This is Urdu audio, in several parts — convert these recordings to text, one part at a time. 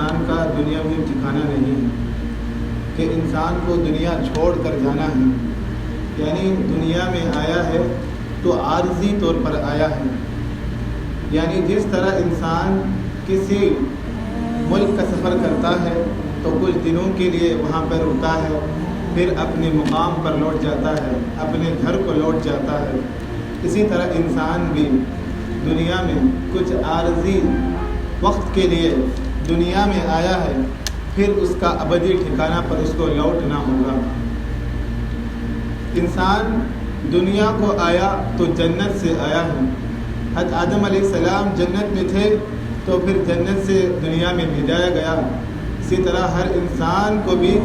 انسان کا دنیا میں ٹھکانہ نہیں ہے کہ انسان کو دنیا چھوڑ کر جانا ہے. یعنی دنیا میں آیا ہے تو عارضی طور پر آیا ہے. یعنی جس طرح انسان کسی ملک کا سفر کرتا ہے تو کچھ دنوں کے لیے وہاں پر رکتا ہے، پھر اپنے مقام پر لوٹ جاتا ہے، اپنے گھر کو لوٹ جاتا ہے، اسی طرح انسان بھی دنیا میں کچھ عارضی وقت کے لیے دنیا میں آیا ہے، پھر اس کا ابدی ٹھکانہ پر اس کو لوٹنا ہوگا. انسان دنیا کو آیا تو جنت سے آیا ہے. حضرت آدم علیہ السلام جنت میں تھے تو پھر جنت سے دنیا میں بھیجایا گیا. اسی طرح ہر انسان کو بھی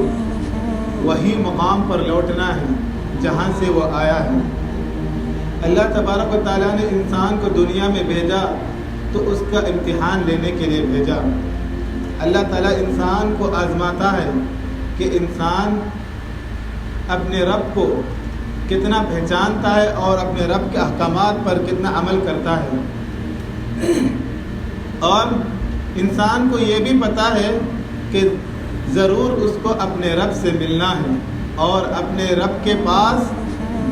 وہی مقام پر لوٹنا ہے جہاں سے وہ آیا ہے. اللہ تبارک و تعالیٰ نے انسان کو دنیا میں بھیجا تو اس کا امتحان لینے کے لیے بھیجا. اللہ تعالیٰ انسان کو آزماتا ہے کہ انسان اپنے رب کو کتنا پہچانتا ہے اور اپنے رب کے احکامات پر کتنا عمل کرتا ہے. اور انسان کو یہ بھی پتہ ہے کہ ضرور اس کو اپنے رب سے ملنا ہے، اور اپنے رب کے پاس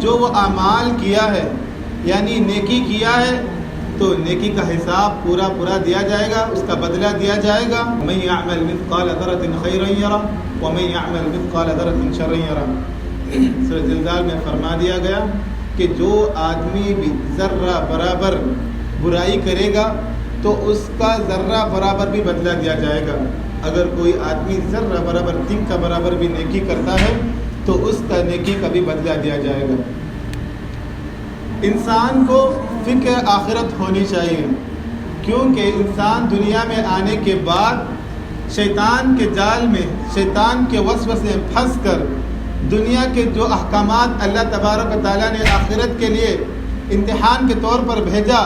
جو وہ اعمال کیا ہے یعنی نیکی کیا ہے تو نیکی کا حساب پورا دیا جائے گا، اس کا بدلہ دیا جائے گا. من يعمل مثقال ذرة خيرا يره ومن يعمل مثقال ذرة شرا يره. سورۃ زلزال میں فرما دیا گیا کہ جو آدمی بھی ذرہ برابر برائی کرے گا تو اس کا ذرہ برابر بھی بدلہ دیا جائے گا. اگر کوئی آدمی ذرہ برابر تنک کا برابر بھی نیکی کرتا ہے تو اس کا نیکی کا بھی بدلہ دیا جائے گا. انسان کو فکر آخرت ہونی چاہیے، کیونکہ انسان دنیا میں آنے کے بعد شیطان کے جال میں، شیطان کے وسوسے میں پھنس کر دنیا کے جو احکامات اللہ تبارک و تعالیٰ نے آخرت کے لیے امتحان کے طور پر بھیجا،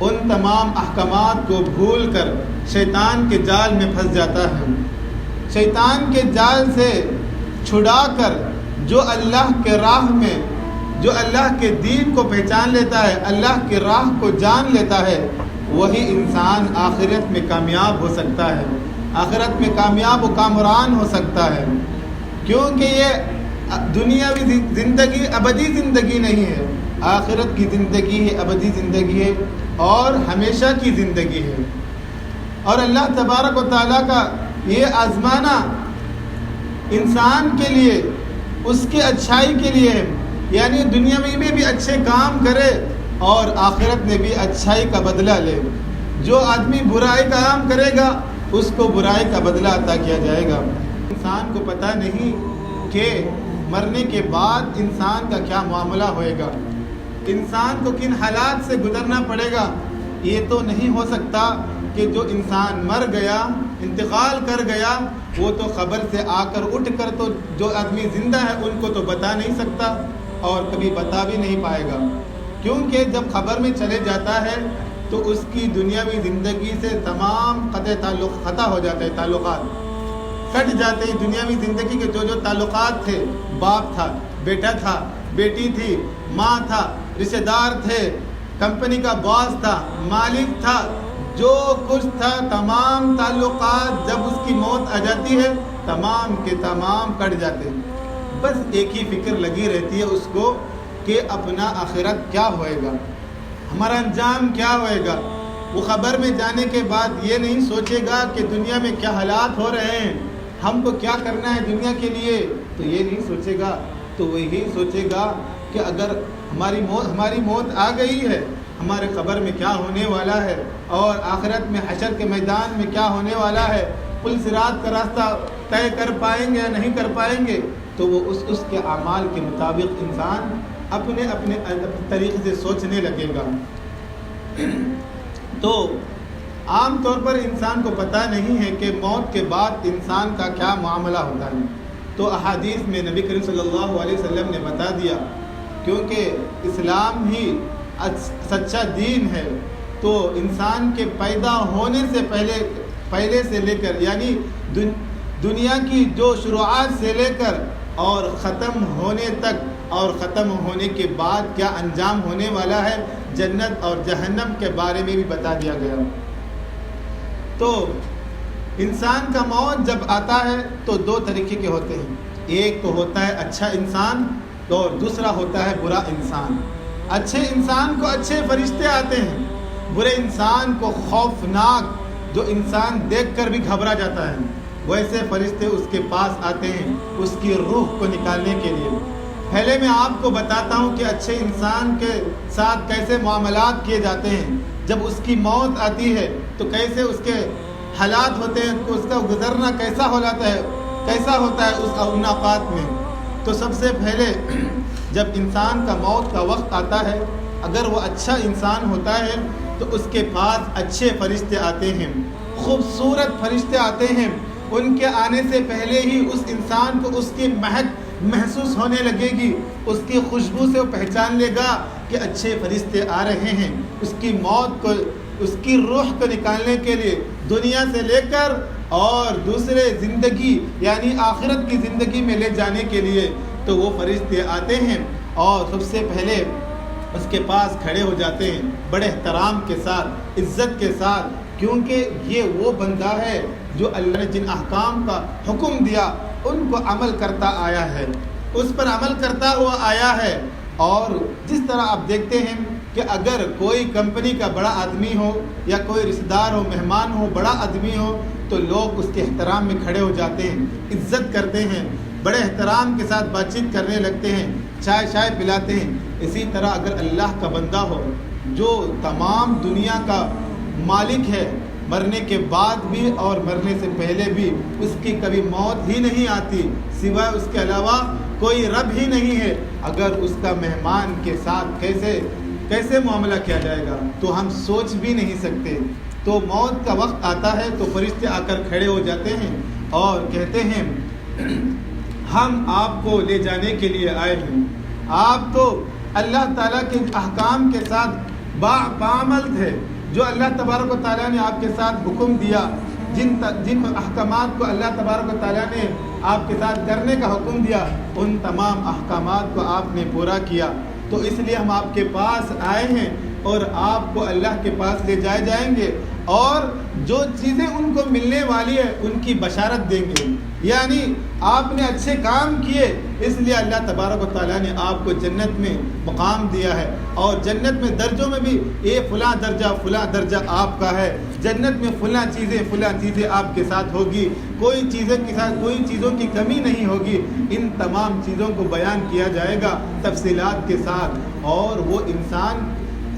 ان تمام احکامات کو بھول کر شیطان کے جال میں پھنس جاتا ہے. شیطان کے جال سے چھڑا کر جو اللہ کے راہ میں، جو اللہ کے دین کو پہچان لیتا ہے، اللہ کی راہ کو جان لیتا ہے، وہی انسان آخرت میں کامیاب ہو سکتا ہے، آخرت میں کامیاب و کامران ہو سکتا ہے. کیونکہ یہ دنیاوی زندگی ابدی زندگی نہیں ہے، آخرت کی زندگی ہے، ابدی زندگی ہے اور ہمیشہ کی زندگی ہے. اور اللہ تبارک و تعالیٰ کا یہ آزمانا انسان کے لیے، اس کے اچھائی کے لیے ہے. یعنی دنیا میں بھی اچھے کام کرے اور آخرت میں بھی اچھائی کا بدلہ لے. جو آدمی برائی کا کام کرے گا اس کو برائی کا بدلہ عطا کیا جائے گا. انسان کو پتہ نہیں کہ مرنے کے بعد انسان کا کیا معاملہ ہوئے گا، انسان کو کن حالات سے گزرنا پڑے گا. یہ تو نہیں ہو سکتا کہ جو انسان مر گیا، انتقال کر گیا، وہ تو قبر سے آ کر اٹھ کر تو جو آدمی زندہ ہے ان کو تو بتا نہیں سکتا اور کبھی بتا بھی نہیں پائے گا. کیونکہ جب قبر میں چلے جاتا ہے تو اس کی دنیاوی زندگی سے تمام قطع ہو جاتے ہیں، تعلقات کٹ جاتے ہیں. دنیاوی زندگی کے جو تعلقات تھے، باپ تھا، بیٹا تھا، بیٹی تھی، ماں تھا، رشتہ دار تھے، کمپنی کا باس تھا، مالک تھا، جو کچھ تھا، تمام تعلقات جب اس کی موت آ جاتی ہے تمام کے تمام کٹ جاتے ہیں. بس ایک ہی فکر لگی رہتی ہے اس کو کہ اپنا آخرت کیا ہوئے گا، ہمارا انجام کیا ہوئے گا. وہ قبر میں جانے کے بعد یہ نہیں سوچے گا کہ دنیا میں کیا حالات ہو رہے ہیں، ہم کو کیا کرنا ہے دنیا کے لیے، تو یہ نہیں سوچے گا. تو وہی سوچے گا کہ اگر ہماری موت آ گئی ہے، ہمارے قبر میں کیا ہونے والا ہے اور آخرت میں حشر کے میدان میں کیا ہونے والا ہے، پل صراط کا راستہ طے کر پائیں گے یا نہیں کر پائیں گے. تو وہ اس کے اعمال کے مطابق انسان اپنے طریقے سے سوچنے لگے گا. تو عام طور پر انسان کو پتہ نہیں ہے کہ موت کے بعد انسان کا کیا معاملہ ہوتا ہے. تو احادیث میں نبی کریم صلی اللہ علیہ وسلم نے بتا دیا، کیونکہ اسلام ہی سچا دین ہے. تو انسان کے پیدا ہونے سے پہلے سے لے کر، یعنی دنیا کی جو شروعات سے لے کر اور ختم ہونے تک، اور ختم ہونے کے بعد کیا انجام ہونے والا ہے، جنت اور جہنم کے بارے میں بھی بتا دیا گیا. تو انسان کا موت جب آتا ہے تو دو طریقے کے ہوتے ہیں، ایک تو ہوتا ہے اچھا انسان اور دوسرا ہوتا ہے برا انسان۔ اچھے انسان کو اچھے فرشتے آتے ہیں، برے انسان کو خوفناک جو انسان دیکھ کر بھی گھبرا جاتا ہے ویسے فرشتے اس کے پاس آتے ہیں اس کی روح کو نکالنے کے لیے۔ پہلے میں آپ کو بتاتا ہوں کہ اچھے انسان کے ساتھ کیسے معاملات کیے جاتے ہیں، جب اس کی موت آتی ہے تو کیسے اس کے حالات ہوتے ہیں، کہ اس کا گزرنا کیسا ہوتا ہے اس اوقات میں۔ تو سب سے پہلے جب انسان کا موت کا وقت آتا ہے، اگر وہ اچھا انسان ہوتا ہے تو اس کے پاس اچھے فرشتے آتے ہیں، خوبصورت فرشتے آتے ہیں۔ ان کے آنے سے پہلے ہی اس انسان کو اس کی مہک محسوس ہونے لگے گی، اس کی خوشبو سے وہ پہچان لے گا کہ اچھے فرشتے آ رہے ہیں اس کی موت کو، اس کی روح کو نکالنے کے لیے، دنیا سے لے کر اور دوسرے زندگی یعنی آخرت کی زندگی میں لے جانے کے لیے۔ تو وہ فرشتے آتے ہیں اور سب سے پہلے اس کے پاس کھڑے ہو جاتے ہیں بڑے احترام کے ساتھ، عزت کے ساتھ، کیونکہ یہ وہ بندہ ہے جو اللہ نے جن احکام کا حکم دیا ان کو عمل کرتا آیا ہے، اس پر عمل کرتا ہوا آیا ہے۔ اور جس طرح آپ دیکھتے ہیں کہ اگر کوئی کمپنی کا بڑا آدمی ہو یا کوئی رشتہ دار ہو، مہمان ہو، بڑا آدمی ہو، تو لوگ اس کے احترام میں کھڑے ہو جاتے ہیں، عزت کرتے ہیں، بڑے احترام کے ساتھ بات چیت کرنے لگتے ہیں، چائے پلاتے ہیں۔ اسی طرح اگر اللہ کا بندہ ہو جو تمام دنیا کا مالک ہے، مرنے کے بعد بھی اور مرنے سے پہلے بھی اس کی کبھی موت ہی نہیں آتی، سوائے اس کے علاوہ کوئی رب ہی نہیں ہے، اگر اس کا مہمان کے ساتھ کیسے معاملہ کیا جائے گا تو ہم سوچ بھی نہیں سکتے۔ تو موت کا وقت آتا ہے تو فرشتے آ کر کھڑے ہو جاتے ہیں اور کہتے ہیں ہم آپ کو لے جانے کے لیے آئے ہیں، آپ تو اللہ تعالیٰ کے احکام کے ساتھ بعمل تھے، جو اللہ تبارک و تعالیٰ نے آپ کے ساتھ حکم دیا، جن احکامات کو اللہ تبارک و تعالیٰ نے آپ کے ساتھ کرنے کا حکم دیا، ان تمام احکامات کو آپ نے پورا کیا، تو اس لیے ہم آپ کے پاس آئے ہیں اور آپ کو اللہ کے پاس لے جائے جائیں گے، اور جو چیزیں ان کو ملنے والی ہے ان کی بشارت دیں گے۔ یعنی آپ نے اچھے کام کیے اس لیے اللہ تبارک و تعالیٰ نے آپ کو جنت میں مقام دیا ہے، اور جنت میں درجوں میں بھی یہ فلاں درجہ آپ کا ہے، جنت میں فلاں چیزیں آپ کے ساتھ ہوگی، کوئی چیزوں کی کمی نہیں ہوگی۔ ان تمام چیزوں کو بیان کیا جائے گا تفصیلات کے ساتھ، اور وہ انسان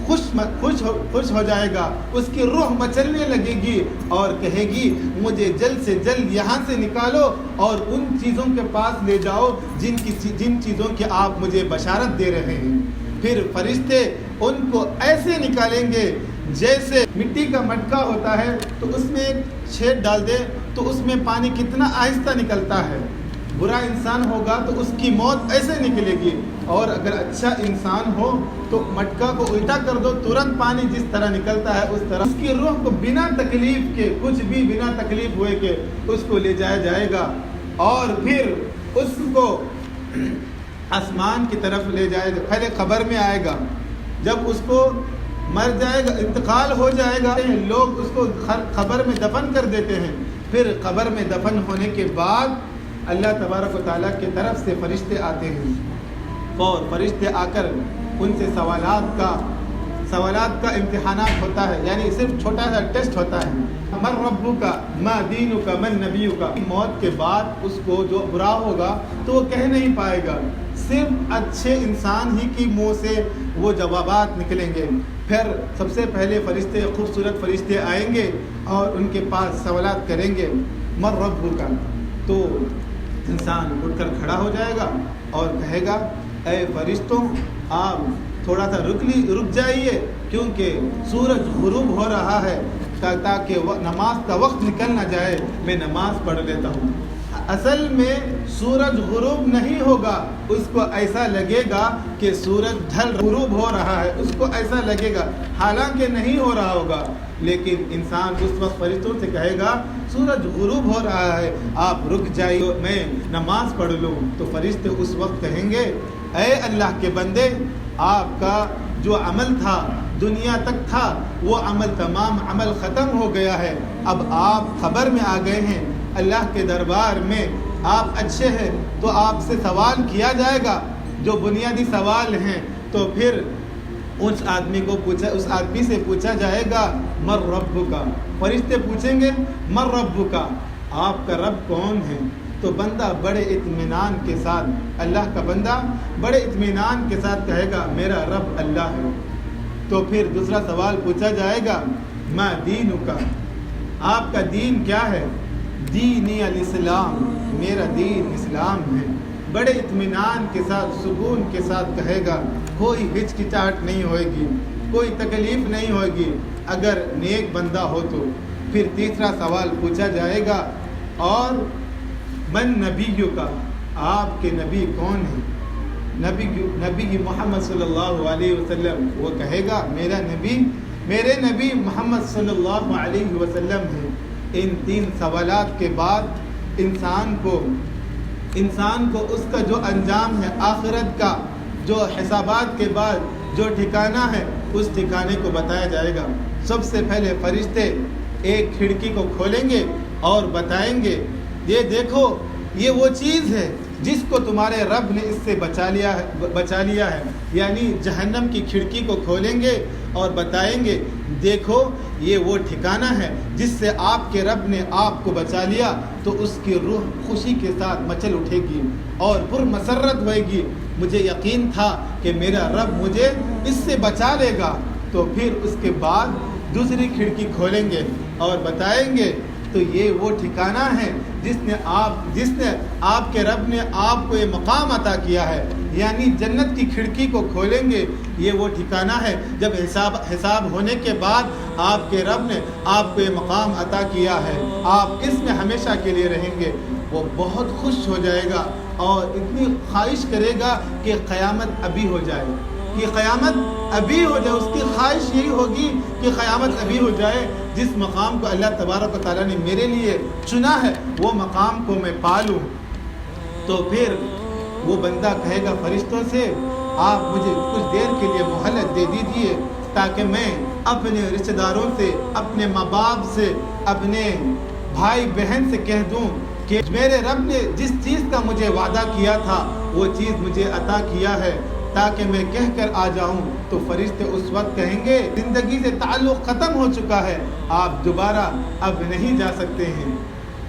خوش ہو جائے گا، اس کی روح مچلنے لگے گی اور کہے گی مجھے جلد سے جلد یہاں سے نکالو اور ان چیزوں کے پاس لے جاؤ جن چیزوں کی آپ مجھے بشارت دے رہے ہیں۔ پھر فرشتے ان کو ایسے نکالیں گے جیسے مٹی کا مٹکا ہوتا ہے تو اس میں ایک چھید ڈال دے تو اس میں پانی کتنا آہستہ نکلتا ہے۔ برا انسان ہوگا تو اس کی موت ایسے نکلے گی، اور اگر اچھا انسان ہو تو مٹکا کو الٹا کر دو، ترنت پانی جس طرح نکلتا ہے اس طرح اس کی روح کو بنا تکلیف کے، بنا تکلیف ہوئے کہ اس کو لے جایا جائے گا، اور پھر اس کو آسمان کی طرف لے جائے گا۔ پہلے قبر میں آئے گا، جب اس کو مر جائے گا، انتقال ہو جائے گا، لوگ اس کو قبر میں دفن کر دیتے ہیں۔ پھر قبر میں دفن ہونے کے بعد اللہ تبارک و تعالیٰ کی طرف سے فرشتے آتے ہیں، اور فرشتے آ کر ان سے سوالات کا امتحانات ہوتا ہے، یعنی صرف چھوٹا سا ٹیسٹ ہوتا ہے، من ربک ما دینک من نبیک۔ موت کے بعد اس کو جو برا ہوگا تو وہ کہہ نہیں پائے گا، صرف اچھے انسان ہی کی منہ سے وہ جوابات نکلیں گے۔ پھر سب سے پہلے خوبصورت فرشتے آئیں گے اور ان کے پاس سوالات کریں گے، من ربک، تو انسان اٹھ کر کھڑا ہو جائے گا اور کہے گا اے فرشتوں آپ تھوڑا سا رک جائیے، کیونکہ سورج غروب ہو رہا ہے، تاکہ نماز کا وقت نکل نہ جائے، میں نماز پڑھ لیتا ہوں۔ اصل میں سورج غروب نہیں ہوگا، اس کو ایسا لگے گا کہ سورج غروب ہو رہا ہے، اس کو ایسا لگے گا، حالانکہ نہیں ہو رہا ہوگا، لیکن انسان اس وقت فرشتوں سے کہے گا سورج غروب ہو رہا ہے، آپ رک جائیے، میں نماز پڑھ لوں۔ تو فرشتے اس وقت کہیں گے اے اللہ کے بندے، آپ کا جو عمل تھا دنیا تک تھا وہ عمل تمام عمل ختم ہو گیا ہے، اب آپ خبر میں آ گئے ہیں اللہ کے دربار میں آپ اچھے ہیں تو آپ سے سوال کیا جائے گا جو بنیادی سوال ہیں. تو پھر اس آدمی سے پوچھا جائے گا مر ربک. فرشتے پوچھیں گے مر ربک, آپ کا رب کون ہے؟ تو بندہ بڑے اطمینان کے ساتھ, اللہ کا بندہ بڑے اطمینان کے ساتھ کہے گا میرا رب اللہ ہے. تو پھر دوسرا سوال پوچھا جائے گا ما دینک, آپ کا دین کیا ہے؟ دینی الاسلام, میرا دین اسلام ہے. بڑے اطمینان کے ساتھ سکون کے ساتھ کہے گا, کوئی ہچکچاہٹ نہیں ہوئے گی, کوئی تکلیف نہیں ہوئے گی اگر نیک بندہ ہو تو. پھر تیسرا سوال پوچھا جائے گا اور من نبیک, آپ کے نبی کون ہیں؟ نبی محمد صلی اللہ علیہ وسلم. وہ کہے گا میرے نبی محمد صلی اللہ علیہ وسلم ہیں. ان تین سوالات کے بعد انسان کو اس کا جو انجام ہے آخرت کا, جو حسابات کے بعد جو ٹھکانہ ہے اس ٹھکانے کو بتایا جائے گا. سب سے پہلے فرشتے ایک کھڑکی کو کھولیں گے اور بتائیں گے یہ دیکھو یہ وہ چیز ہے جس کو تمہارے رب نے اس سے بچا لیا ہے. یعنی جہنم کی کھڑکی کو کھولیں گے اور بتائیں گے دیکھو یہ وہ ٹھکانہ ہے جس سے آپ کے رب نے آپ کو بچا لیا. تو اس کی روح خوشی کے ساتھ مچل اٹھے گی اور پرمسرت ہوئے گی, مجھے یقین تھا کہ میرا رب مجھے اس سے بچا لے گا. تو پھر اس کے بعد دوسری کھڑکی کھولیں گے اور بتائیں گے تو یہ وہ ٹھکانہ ہے جس نے آپ کے رب نے آپ کو یہ مقام عطا کیا ہے. یعنی جنت کی کھڑکی کو کھولیں گے, یہ وہ ٹھکانہ ہے جب حساب ہونے کے بعد آپ کے رب نے آپ کو یہ مقام عطا کیا ہے, آپ اس میں ہمیشہ کے لیے رہیں گے. وہ بہت خوش ہو جائے گا اور اتنی خواہش کرے گا کہ قیامت ابھی ہو جائے, کہ قیامت ابھی ہو جائے. اس کی خواہش یہی ہوگی کہ قیامت ابھی ہو جائے, جس مقام کو اللہ تبارک و تعالیٰ نے میرے لیے چنا ہے وہ مقام کو میں پالوں. تو پھر وہ بندہ کہے گا فرشتوں سے آپ مجھے کچھ دیر کے لیے مہلت دے دیجیے تاکہ میں اپنے رشتہ داروں سے, اپنے ماں باپ سے, اپنے بھائی بہن سے کہہ دوں کہ میرے رب نے جس چیز کا مجھے وعدہ کیا تھا وہ چیز مجھے عطا کیا ہے, تاکہ میں کہہ کر آ جاؤں. تو فرشتے اس وقت کہیں گے زندگی سے تعلق ختم ہو چکا ہے, آپ دوبارہ اب نہیں جا سکتے ہیں.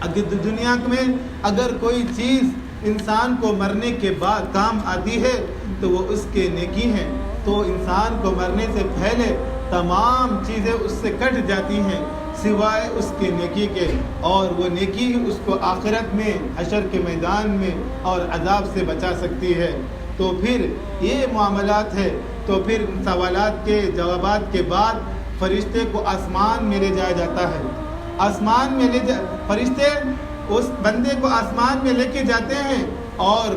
اگر دنیا میں اگر کوئی چیز انسان کو مرنے کے بعد کام آتی ہے تو وہ اس کے نیکی ہیں. تو انسان کو مرنے سے پہلے تمام چیزیں اس سے کٹ جاتی ہیں سوائے اس کے نیکی کے, اور وہ نیکی اس کو آخرت میں حشر کے میدان میں اور عذاب سے بچا سکتی ہے. تو پھر یہ معاملات ہے. تو پھر سوالات کے جوابات کے بعد فرشتے کو آسمان میں لے جایا جاتا ہے. آسمان میں فرشتے اس بندے کو آسمان میں لے کے جاتے ہیں اور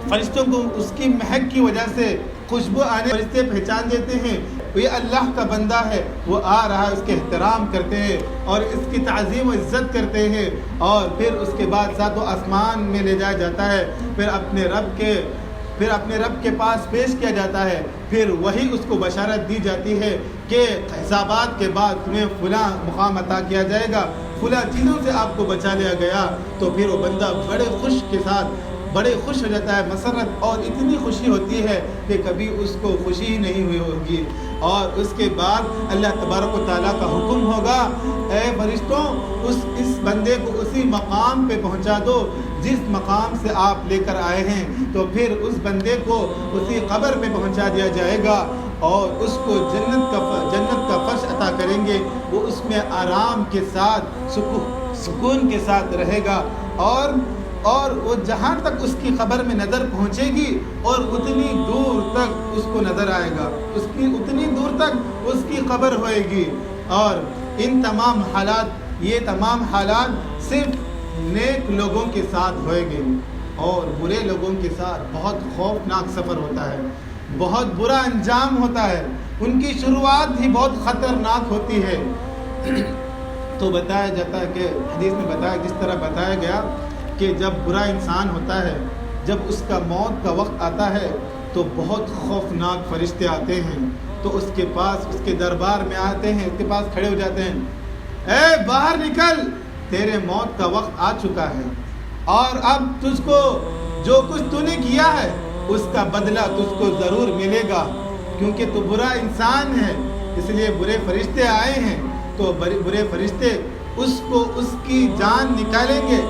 فرشتوں کو اس کی مہک کی وجہ سے خوشبو آنے, فرشتے پہچان دیتے ہیں یہ اللہ کا بندہ ہے, وہ آ رہا ہے. اس کے احترام کرتے ہیں اور اس کی تعظیم و عزت کرتے ہیں. اور پھر اس کے بعد ساتوں آسمان میں لے جایا جاتا ہے, پھر اپنے رب کے پاس پیش کیا جاتا ہے. پھر وہی اس کو بشارت دی جاتی ہے کہ حسابات کے بعد تمہیں فلاں مقام عطا کیا جائے گا, فلاں چیزوں سے آپ کو بچا لیا گیا. تو پھر وہ بندہ بڑے خوش ہو جاتا ہے, مسرت, اور اتنی خوشی ہوتی ہے کہ کبھی اس کو خوشی ہی نہیں ہوئی ہوگی. اور اس کے بعد اللہ تبارک و تعالیٰ کا حکم ہوگا اے فرشتوں اس بندے کو اسی مقام پہ پہنچا دو جس مقام سے آپ لے کر آئے ہیں. تو پھر اس بندے کو اسی قبر میں پہنچا دیا جائے گا اور اس کو جنت کا فرش عطا کریں گے. وہ اس میں آرام کے ساتھ سکون کے ساتھ رہے گا اور وہ جہاں تک اس کی قبر میں نظر پہنچے گی اور اتنی دور تک اس کو نظر آئے گا, اتنی دور تک اس کی قبر ہوئے گی. اور یہ تمام حالات صرف نیک لوگوں کے ساتھ ہوئے گے, اور برے لوگوں کے ساتھ بہت خوفناک سفر ہوتا ہے, بہت برا انجام ہوتا ہے. ان کی شروعات ہی بہت خطرناک ہوتی ہے. تو بتایا جاتا ہے کہ حدیث میں جس طرح بتایا گیا کہ جب برا انسان ہوتا ہے, جب اس کا موت کا وقت آتا ہے تو بہت خوفناک فرشتے آتے ہیں. تو اس کے پاس, اس کے دربار میں آتے ہیں, اس کے پاس کھڑے ہو جاتے ہیں اے باہر نکل، تیرے موت کا وقت آ چکا ہے، اور اب تجھ کو جو کچھ تو نے کیا ہے اس کا بدلہ تجھ کو ضرور ملے گا، کیونکہ تو برا انسان ہے، اس لیے برے فرشتے آئے ہیں۔ تو برے فرشتے اس کو اس کی جان نکالیں گے،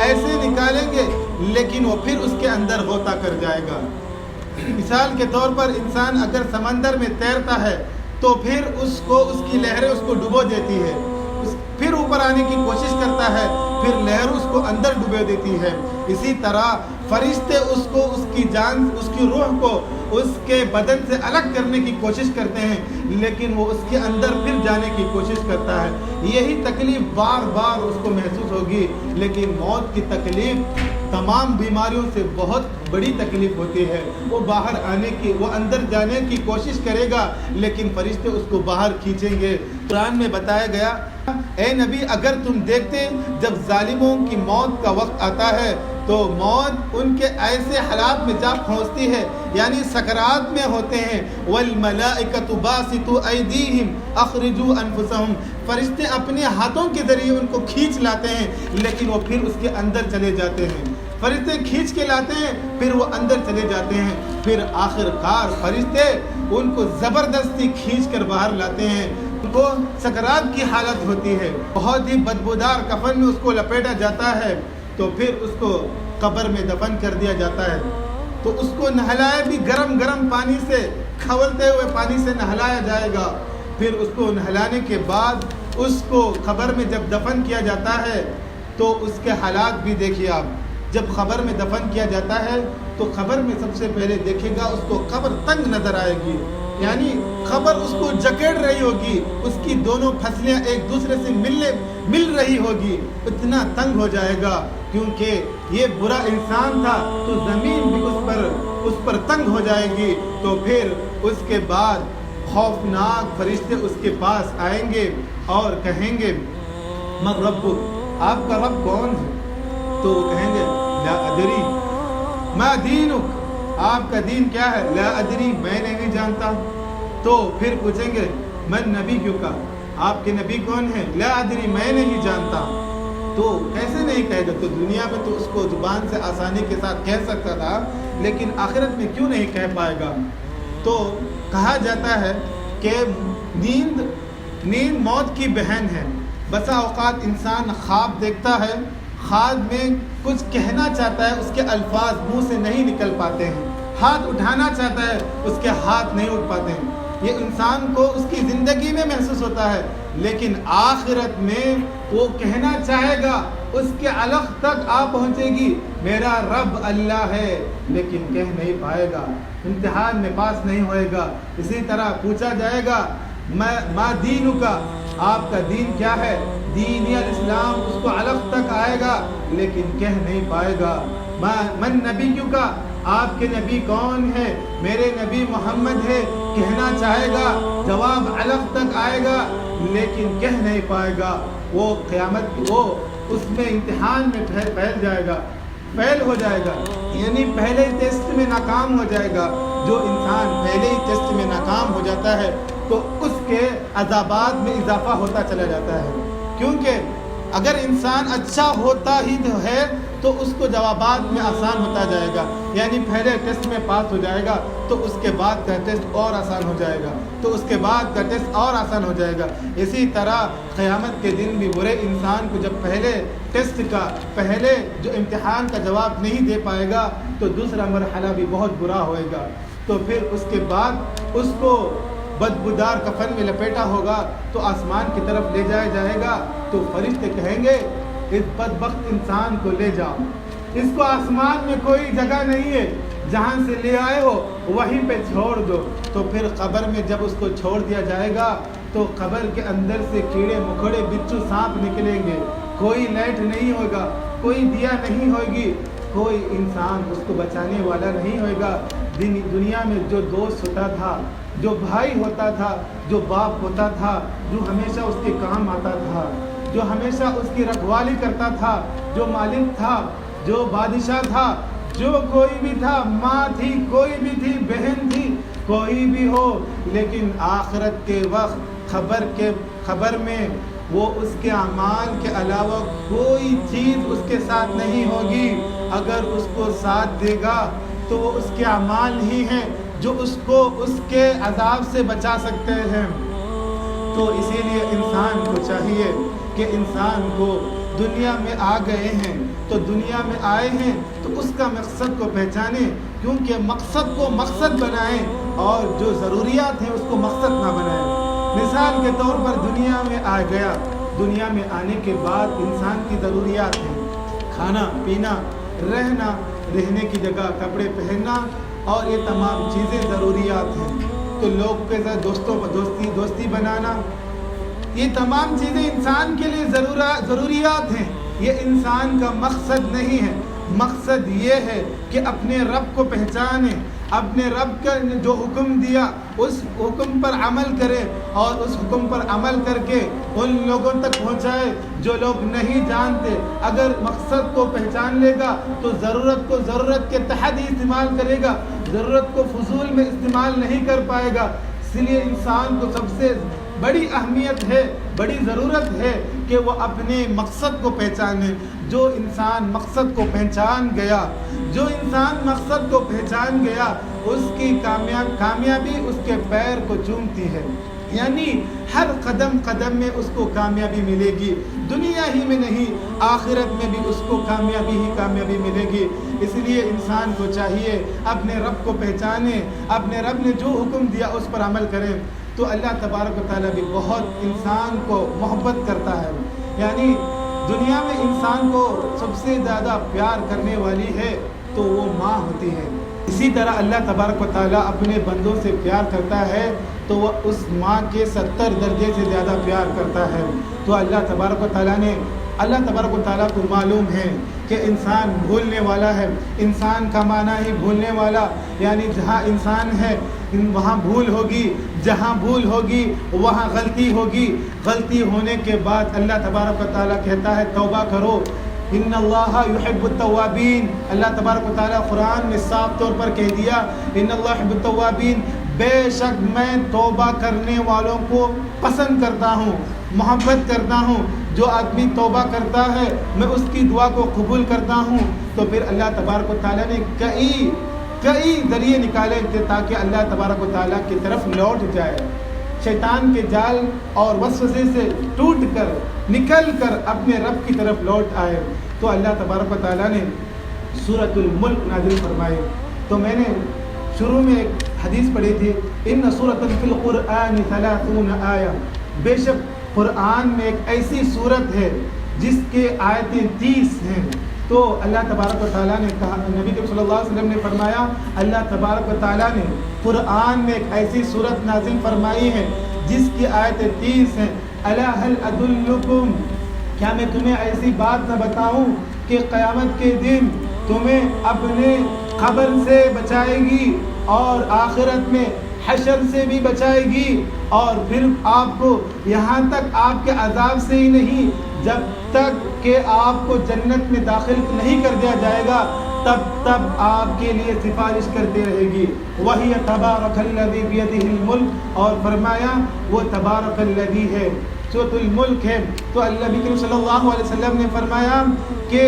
ایسے نکالیں گے لیکن وہ پھر اس کے اندر غوطہ کر جائے گا۔ مثال کے طور پر انسان اگر سمندر میں تیرتا ہے تو پھر اس کی لہریں اس کو ڈبو دیتی ہے، پھر اوپر آنے کی کوشش کرتا ہے، پھر لہر اس کو اندر ڈبو دیتی ہے۔ اسی طرح فرشتے اس کو اس کی جان، اس کی روح کو اس کے بدن سے الگ کرنے کی کوشش کرتے ہیں، لیکن وہ اس کے اندر پھر جانے کی کوشش کرتا ہے۔ یہی تکلیف بار بار اس کو محسوس ہوگی، لیکن موت کی تکلیف تمام بیماریوں سے بہت بڑی تکلیف ہوتی ہے۔ وہ باہر آنے کی، وہ اندر جانے کی کوشش کرے گا لیکن فرشتے اس کو باہر کھینچیں گے۔ قرآن میں بتایا گیا، اے نبی اگر تم دیکھتے جب ظالموں کی موت کا وقت آتا ہے تو موت ان کے ایسے حالات میں جا پہنچتی ہے، یعنی سکرات میں ہوتے ہیں، وَالْمَلَائِكَةُ بَاسِطُو أَيْدِيهِمْ أَخْرِجُوا أَنفُسَهُمْ، فرشتے اپنے ہاتھوں کے ذریعے ان کو کھینچ لاتے ہیں لیکن وہ پھر اس کے اندر چلے جاتے ہیں۔ فرشتے کھینچ کے لاتے ہیں پھر وہ اندر چلے جاتے ہیں، پھر آخر کار فرشتے ان کو زبردستی کھینچ کر باہر لاتے ہیں۔ ان کو سکرات کی حالت ہوتی ہے، بہت ہی بدبودار کفن میں اس کو لپیٹا جاتا ہے، تو پھر اس کو قبر میں دفن کر دیا جاتا ہے۔ تو اس کو نہلایا بھی گرم پانی سے، کھولتے ہوئے پانی سے نہلایا جائے گا۔ پھر اس کو نہلانے کے بعد اس کو قبر میں جب دفن کیا جاتا ہے تو اس کے حالات بھی دیکھیے آپ۔ جب قبر میں دفن کیا جاتا ہے تو قبر میں سب سے پہلے دیکھے گا اس کو قبر تنگ نظر آئے گی، یعنی قبر اس کو جکڑ رہی ہوگی، اس کی دونوں پھسلیاں ایک دوسرے سے مل رہی ہوگی، اتنا تنگ ہو جائے گا کیونکہ یہ برا انسان تھا تو زمین بھی اس پر تنگ ہو جائے گی۔ تو پھر اس کے بعد خوفناک فرشتے اس کے پاس آئیں گے اور کہیں گے من ربک، آپ کا رب کون ہے؟ تو وہ کہیں گے لا ادری، ما دینک، آپ کا دین کیا ہے؟ لا ادری، میں نہیں جانتا۔ تو پھر پوچھیں گے من نبیک، آپ کے نبی کون ہیں؟ لا ادری، میں نہیں جانتا۔ تو کیسے نہیں کہے گا؟ تو دنیا میں تو اس کو زبان سے آسانی کے ساتھ کہہ سکتا تھا، لیکن آخرت میں کیوں نہیں کہہ پائے گا؟ تو کہا جاتا ہے کہ نیند موت کی بہن ہے۔ بسا اوقات انسان خواب دیکھتا ہے، خواب میں کچھ کہنا چاہتا ہے، اس کے الفاظ منہ سے نہیں نکل پاتے ہیں، ہاتھ اٹھانا چاہتا ہے، اس کے ہاتھ نہیں اٹھ پاتے ہیں۔ یہ انسان کو اس کی زندگی میں محسوس ہوتا ہے، لیکن آخرت میں وہ کہنا چاہے گا، اس کے علق تک آ پہنچے گی میرا رب اللہ ہے، لیکن کہہ نہیں پائے گا، امتحان میں پاس نہیں ہوئے گا۔ اسی طرح پوچھا جائے گا ما دینک، آپ کا دین کیا ہے؟ دین الاسلام، اس کو علق تک آئے گا لیکن کہہ نہیں پائے گا۔ من نبیک، آپ کے نبی کون ہے؟ میرے نبی محمد ہے، کہنا چاہے گا، جواب علق تک آئے گا لیکن کہہ نہیں پائے گا۔ وہ قیامت، وہ اس میں امتحان میں پھیل جائے گا، فیل ہو جائے گا، یعنی پہلے ٹیسٹ میں ناکام ہو جائے گا۔ جو انسان پہلے ہی ٹیسٹ میں ناکام ہو جاتا ہے تو اس کے عذابات میں اضافہ ہوتا چلا جاتا ہے، کیونکہ اگر انسان اچھا ہوتا ہی ہے تو اس کو جوابات میں آسان ہوتا جائے گا، یعنی پہلے ٹیسٹ میں پاس ہو جائے گا تو اس کے بعد کا ٹیسٹ اور آسان ہو جائے گا، تو اس کے بعد کا ٹیسٹ اور آسان ہو جائے گا۔ اسی طرح قیامت کے دن بھی برے انسان کو جب پہلے ٹیسٹ کا، پہلے جو امتحان کا جواب نہیں دے پائے گا تو دوسرا مرحلہ بھی بہت برا ہوئے گا۔ تو پھر اس کے بعد اس کو بدبودار کفن میں لپیٹا ہوگا تو آسمان کی طرف لے جایا جائے گا، تو فرشتے کہیں گے اس بدبخت انسان کو لے جاؤ، اس کو آسمان میں کوئی جگہ نہیں ہے، جہاں سے لے آئے ہو وہیں پہ چھوڑ دو۔ تو پھر قبر میں جب اس کو چھوڑ دیا جائے گا تو قبر کے اندر سے کیڑے مکوڑے بچھو سانپ نکلیں گے، کوئی لائٹ نہیں ہوگا، کوئی دیا نہیں ہوگی، کوئی انسان اس کو بچانے والا نہیں ہوگا۔ دنیا میں جو دوست ہوتا تھا، جو بھائی ہوتا تھا، جو باپ ہوتا تھا، جو ہمیشہ اس کے کام آتا تھا، جو ہمیشہ اس کی رکھوالی کرتا تھا، جو مالک تھا، جو بادشاہ تھا، جو کوئی بھی تھا، ماں تھی، کوئی بھی تھی، بہن تھی، کوئی بھی ہو، لیکن آخرت کے وقت خبر میں وہ اس کے اعمال کے علاوہ کوئی چیز اس کے ساتھ نہیں ہوگی. اگر اس کو ساتھ دے گا تو وہ اس کے اعمال ہی ہیں جو اس کو اس کے عذاب سے بچا سکتے ہیں. تو اسی لیے انسان کو چاہیے کہ انسان کو دنیا میں آ گئے ہیں تو دنیا میں آئے ہیں تو اس کا مقصد کو پہچانیں، کیونکہ مقصد کو مقصد بنائیں اور جو ضروریات ہیں اس کو مقصد نہ بنائیں. مثال کے طور پر دنیا میں آ گیا، دنیا میں آنے کے بعد انسان کی ضروریات ہیں کھانا پینا، رہنا، رہنے کی جگہ، کپڑے پہننا، اور یہ تمام چیزیں ضروریات ہیں. تو لوگ کے ساتھ دوستی بنانا، یہ تمام چیزیں انسان کے لیے ضروریات ہیں. یہ انسان کا مقصد نہیں ہے. مقصد یہ ہے کہ اپنے رب کو پہچانے، اپنے رب کا جو حکم دیا اس حکم پر عمل کرے، اور اس حکم پر عمل کر کے ان لوگوں تک پہنچائے جو لوگ نہیں جانتے. اگر مقصد کو پہچان لے گا تو ضرورت کو ضرورت کے تحت ہی استعمال کرے گا، ضرورت کو فضول میں استعمال نہیں کر پائے گا. اس لیے انسان کو سب سے بڑی اہمیت ہے، بڑی ضرورت ہے کہ وہ اپنے مقصد کو پہچانے. جو انسان مقصد کو پہچان گیا، جو انسان مقصد کو پہچان گیا، اس کی کامیابی اس کے پیر کو چومتی ہے. یعنی ہر قدم قدم میں اس کو کامیابی ملے گی، دنیا ہی میں نہیں آخرت میں بھی اس کو کامیابی ہی کامیابی ملے گی. اس لیے انسان کو چاہیے اپنے رب کو پہچانے، اپنے رب نے جو حکم دیا اس پر عمل کرے. تو اللہ تبارک و تعالیٰ بھی بہت انسان کو محبت کرتا ہے. یعنی دنیا میں انسان کو سب سے زیادہ پیار کرنے والی ہے تو وہ ماں ہوتی ہے. اسی طرح اللہ تبارک و تعالیٰ اپنے بندوں سے پیار کرتا ہے تو وہ اس ماں کے 70 درجے سے زیادہ پیار کرتا ہے. تو اللہ تبارک و تعالیٰ کو معلوم ہے کہ انسان بھولنے والا ہے. انسان کا معنی ہی بھولنے والا، یعنی جہاں انسان ہے وہاں بھول ہوگی، جہاں بھول ہوگی وہاں غلطی ہوگی. غلطی ہونے کے بعد اللہ تبارک و تعالیٰ کہتا ہے توبہ کرو. ان اللہ یحب التوابین. اللہ تبارک و تعالیٰ قرآن میں صاف طور پر کہہ دیا ان اللہ یحب التوابین، بے شک میں توبہ کرنے والوں کو پسند کرتا ہوں، محبت کرتا ہوں. جو آدمی توبہ کرتا ہے میں اس کی دعا کو قبول کرتا ہوں. تو پھر اللہ تبارک و تعالیٰ نے کئی ذریعے نکالے تاکہ اللہ تبارک و تعالیٰ کی طرف لوٹ جائے، شیطان کے جال اور وسوسے سے ٹوٹ کر نکل کر اپنے رب کی طرف لوٹ آئے. تو اللہ تبارک و تعالیٰ نے سورۃ الملک نازل فرمائی. تو میں نے شروع میں ایک حدیث پڑھی تھی ان سورۃ فی القرآن 30 آیہ. بے شک قرآن میں ایک ایسی سورت ہے جس کے آیتیں 30 ہیں. تو اللہ تبارک و تعالیٰ نے کہا، نبی صلی اللہ علیہ وسلم نے فرمایا اللہ تبارک و تعالیٰ نے قرآن میں ایک ایسی سورت نازل فرمائی ہے جس کی آیتیں 30 ہیں. الا هل ادلکم، کیا میں تمہیں ایسی بات نہ بتاؤں کہ قیامت کے دن تمہیں اپنے قبر سے بچائے گی اور آخرت میں حشر سے بھی بچائے گی، اور پھر آپ کو یہاں تک آپ کے عذاب سے ہی نہیں، جب تک کہ آپ کو جنت میں داخل نہیں کر دیا جائے گا تب آپ کے لیے سفارش کرتے رہے گی. وہی تبارک الذی بیدہ الملک، اور فرمایا وہ تبارک الذی ہے، سورۃ الملک ہے. تو اللہ نبی صلی اللہ علیہ وسلم نے فرمایا کہ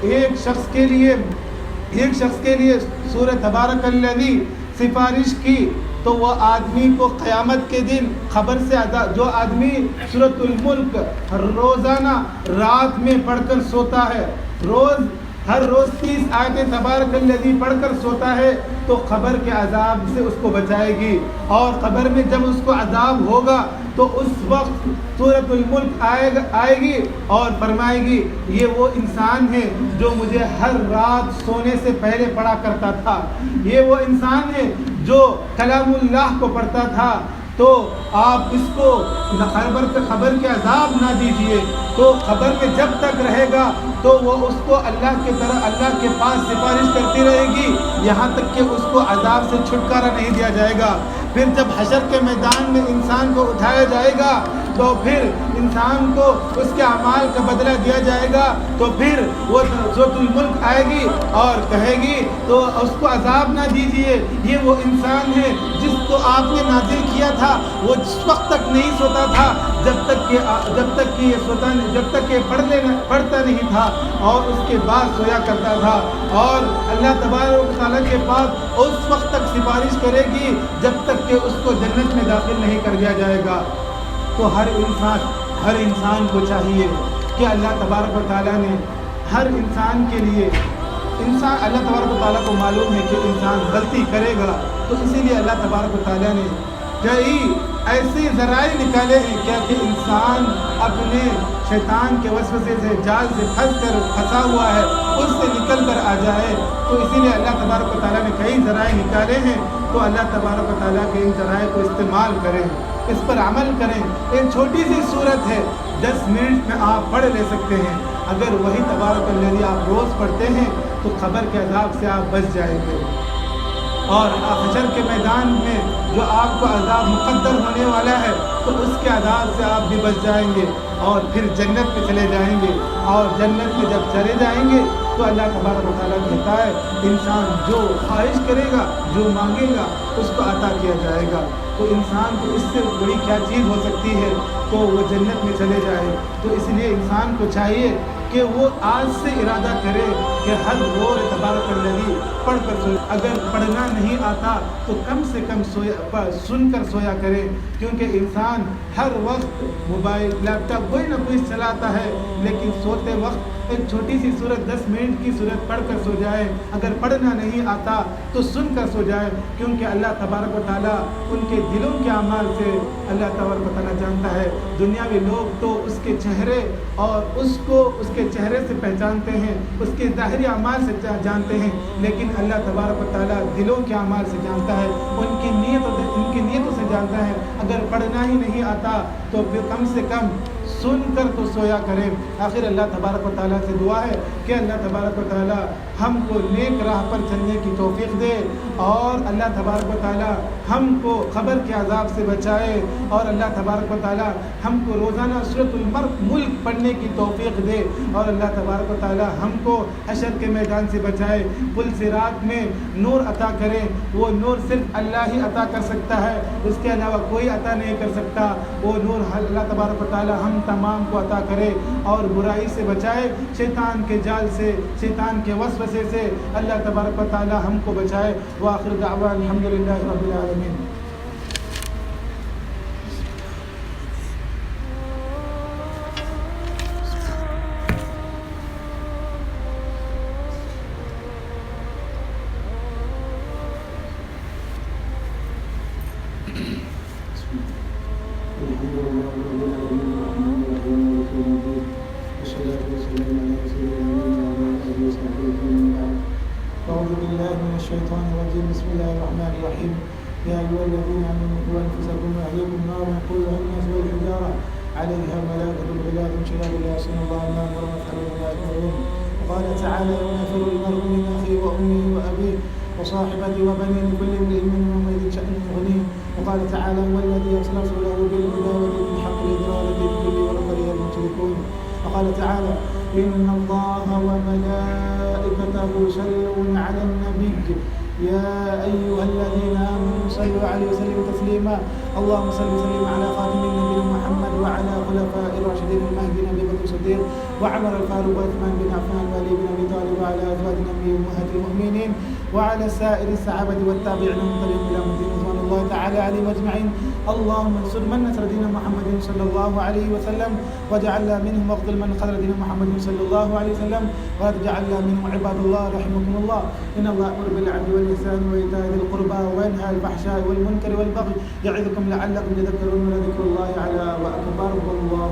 ایک شخص کے لیے سورۃ تبارک الذی سفارش کی تو وہ آدمی کو قیامت کے دن خبر سے جو آدمی سورۃ الملک روزانہ رات میں پڑھ کر سوتا ہے، ہر روز 30 آیتیں تبارک الذی پڑھ کر سوتا ہے تو قبر کے عذاب سے اس کو بچائے گی. اور قبر میں جب اس کو عذاب ہوگا تو اس وقت سورۃ الملک آئے گی اور فرمائے گی یہ وہ انسان ہے جو مجھے ہر رات سونے سے پہلے پڑھا کرتا تھا، یہ وہ انسان ہے جو کلام اللہ کو پڑھتا تھا. تو آپ اس کو خبر کے عذاب نہ دیجیے. تو خبر میں جب تک رہے گا تو وہ اس کو اللہ کے پاس سفارش کرتی رہے گی یہاں تک کہ اس کو عذاب سے چھٹکارا نہیں دیا جائے گا. پھر جب حشر کے میدان میں انسان کو اٹھایا جائے گا تو پھر انسان کو اس کے اعمال کا بدلہ دیا جائے گا. تو پھر وہ ذات الملک آئے گی اور کہے گی تو اس کو عذاب نہ دیجیے, یہ وہ انسان ہے جس کو آپ نے نازل کیا تھا, وہ جس وقت تک نہیں سوتا تھا جب تک کہ پڑھتا نہیں تھا, اور اس کے بعد سویا کرتا تھا. اور اللہ تبارک و تعالیٰ کے پاس اس وقت تک سفارش کرے گی جب تک کہ اس کو جنت میں داخل نہیں کر دیا جائے گا. تو ہر انسان کو چاہیے کہ اللہ تبارک و تعالیٰ نے ہر انسان کے لیے, اللہ تبارک و تعالیٰ کو معلوم ہے کہ انسان غلطی کرے گا, تو اسی لیے اللہ تبارک و تعالیٰ نے کئی ایسے ذرائع نکالے ہیں کیا کہ انسان اپنے شیطان کے وسوسے سے, جال سے پھنسا ہوا ہے, اس سے نکل کر آ جائے. تو اسی لیے اللہ تبارک و تعالیٰ نے کئی ذرائع نکالے ہیں. تو اللہ تبارک و تعالیٰ کے ان ذرائع کو استعمال کریں, اس پر عمل کریں. ایک چھوٹی سی صورت ہے, 10 منٹ میں آپ پڑھ لے سکتے ہیں. اگر وہی تبارک الذی آپ روز پڑھتے ہیں تو قبر کے عذاب سے آپ بچ جائیں گے, اور حشر کے میدان میں جو آپ کو عذاب مقدر ہونے والا ہے تو اس کے عذاب سے آپ بھی بچ جائیں گے, اور پھر جنت میں چلے جائیں گے. اور جنت میں جب چلے جائیں گے تو اللہ تبارک و تعالیٰ کہتا ہے انسان جو خواہش کرے گا, جو مانگے گا, اس کو عطا کیا جائے گا. تو انسان کو اس سے بڑی کیا چیز ہو سکتی ہے, تو وہ جنت میں چلے جائے. تو اس لیے انسان کو چاہیے کہ وہ آج سے ارادہ کرے کہ ہر روز تبارک الذی پڑھ کر سوئے. اگر پڑھنا نہیں آتا تو کم سے کم سن کر سویا کرے, کیونکہ انسان ہر وقت موبائل, لیپ ٹاپ کوئی نہ کوئی چلاتا ہے, لیکن سوتے وقت ایک چھوٹی سی سورت 10 منٹ کی سورت پڑھ کر سو جائے. اگر پڑھنا نہیں آتا تو سن کر سو جائے, کیونکہ اللہ تبارک و تعالیٰ ان کے دلوں کے اعمال سے اللہ تبارک و تعالیٰ جانتا ہے. دنیاوی لوگ تو اس کے چہرے اور اس کے چہرے سے پہچانتے ہیں, اس کے ظاہری اعمال سے جانتے ہیں, لیکن اللہ تبارک و تعالیٰ دلوں کے اعمال سے جانتا ہے, ان کی نیتوں سے جانتا ہے. اگر پڑھنا ہی نہیں آتا تو پھر کم سے کم سن کر تو سویا کریں. آخر اللہ تبارک و تعالیٰ سے دعا ہے کہ اللہ تبارک و تعالیٰ ہم کو نیک راہ پر چلنے کی توفیق دے, اور اللہ تبارک و تعالیٰ ہم کو قبر کے عذاب سے بچائے, اور اللہ تبارک و تعالیٰ ہم کو روزانہ سورۃ الملک پڑھنے کی توفیق دے, اور اللہ تبارک و تعالیٰ ہم کو حشر کے میدان سے بچائے. پل صراط میں نور عطا کرے, وہ نور صرف اللہ ہی عطا کر سکتا ہے, اس کے علاوہ کوئی عطا نہیں کر سکتا. وہ نور اللہ تبارک و تعالیٰ ہم تمام کو عطا کرے اور برائی سے بچائے, شیطان کے جال سے, شیطان کے وسوسے سے اللہ تبارک و تعالیٰ ہم کو بچائے. وآخر دعوانا الحمدللہ رب العالمین. الشيطان الرجيم. بسم الله الرحمن الرحيم. يا أيها الذين آمنوا قوا أنفسكم وأهليكم نارا وقودها الناس والحجارة عليها ملائكة غلاظ شداد لا يعصون الله ما أمرهم ويفعلون ما يؤمرون. وقال تعالى يوم يفر المرء من أخيه وأمه وأبيه وصاحبته وبنيه لكل امرئ منهم يومئذ شأن يغنيه. وقال تعالى هو الذي أرسل رسوله بالهدى ودين الحق ليظهره على الدين كله ولو كره المشركون. وقال تعالى إن الله وملائكته يصلون على النبي يا أيها الذين آمنوا صلوا عليه وسلموا تسليما. اللهم صل وسلم على خاتم النبي محمد وعلى خلفاء الراشدين المهديين أبي بكر الصديق وعمر الفاروق وعثمان بن عفان وعلي بن أبي طالب وعلى أزواج النبي أمهات المؤمنين وعلى سائر الصحابة والتابعين من طريقهم إلى مدين رضوان الله تعالى عليهم أجمعين. اللهم انصر من نصر دين محمد صلى الله عليه وسلم واجعلنا منهم واخذل من خذل دين محمد صلى الله عليه وسلم ولا تجعلنا منهم. عباد الله رحمكم الله, إن الله يأمر بالعدل والإحسان وإيتاء ذي القربى وينهى عن الفحشاء والمنكر والبغي يعظكم لعلكم تذكرون. ولذكر الله أعلى وأكبر. والله